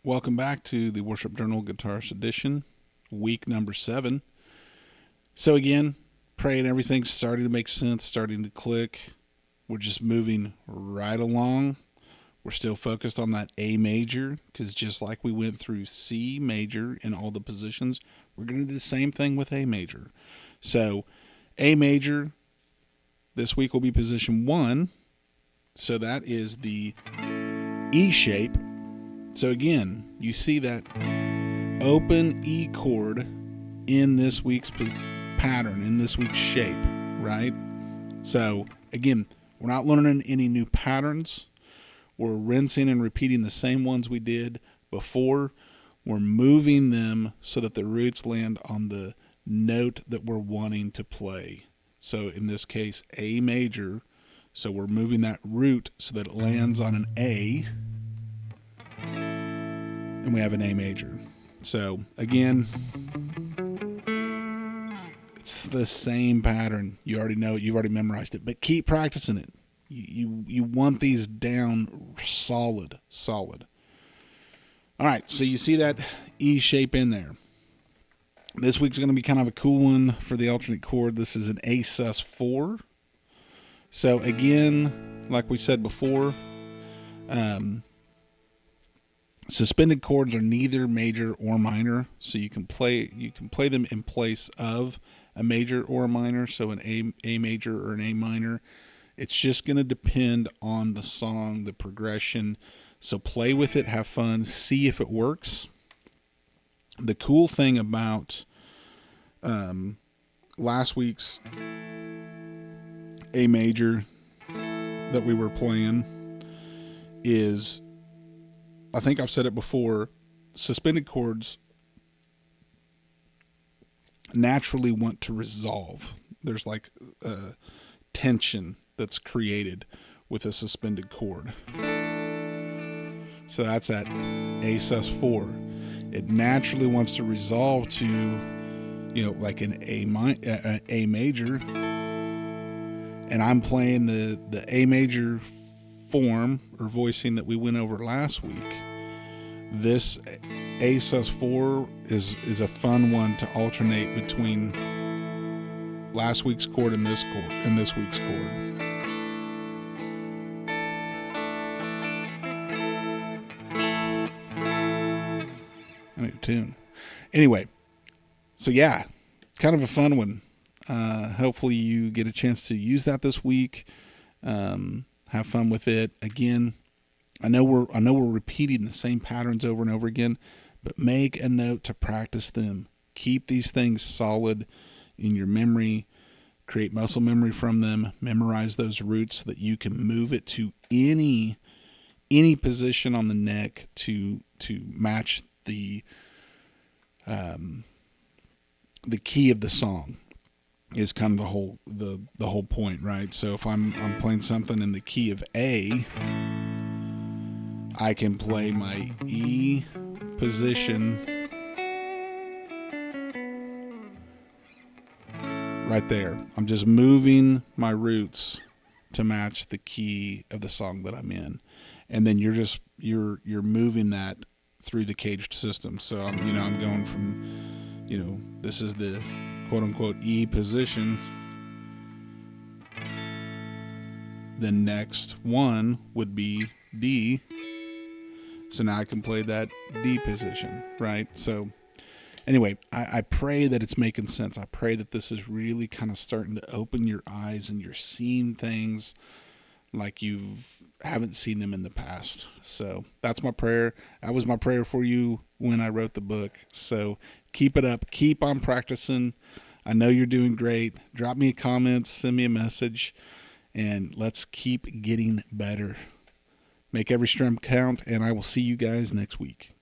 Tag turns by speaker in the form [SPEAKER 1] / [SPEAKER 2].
[SPEAKER 1] Welcome back to the Worship Journal Guitarist Edition, week number 7. So again, praying everything's starting to make sense, starting to click. We're just moving right along. We're still focused on that A major, because just like we went through C major in all the positions, we're going to do the same thing with A major. So A major this week will be position 1. So that is the E shape. So again, you see that open E chord in this week's pattern, in this week's shape, right? So again, we're not learning any new patterns. We're rinsing and repeating the same ones we did before. We're moving them so that the roots land on the note that we're wanting to play. So in this case, A major. So we're moving that root so that it lands on an A. And we have an A major. So again, it's the same pattern. You already know it. You've already memorized it. But keep practicing it. You want these down solid. All right, so you see that E shape in there. This week's going to be kind of a cool one for the alternate chord. This is an A sus4. So again, like we said before, suspended chords are neither major or minor, so you can play them in place of a major or a minor. So an A major or an A minor. It's just going to depend on the song, the progression. So play with it, have fun, see if it works. The cool thing about last week's A major that we were playing is, I think I've said it before, suspended chords naturally want to resolve. There's like tension that's created with a suspended chord. So that's at A sus4. It naturally wants to resolve to, like an A major. And I'm playing the A major form or voicing that we went over last week. This A sus4 is a fun one to alternate between last week's chord and this week's chord. I need a tune. Anyway, so yeah, kind of a fun one. Hopefully you get a chance to use that this week. Have fun with it. Again, I know we're repeating the same patterns over and over again, but make a note to practice them. Keep these things solid in your memory. Create muscle memory from them. Memorize those roots so that you can move it to any position on the neck to match the key of the song. Is kind of the whole point, right? So if I'm playing something in the key of A, I can play my E position right there. I'm just moving my roots to match the key of the song that I'm in, and then you're moving that through the caged system. So I'm going from, this is the quote unquote E position. The next one would be D. So now I can play that D position, right? So anyway, I pray that it's making sense. I pray that this is really kind of starting to open your eyes and you're seeing things like you haven't seen them in the past. So that's my prayer. That was my prayer for you when I wrote the book. So keep it up. Keep on practicing. I know you're doing great. Drop me a comment, send me a message, and let's keep getting better. Make every strum count, and I will see you guys next week.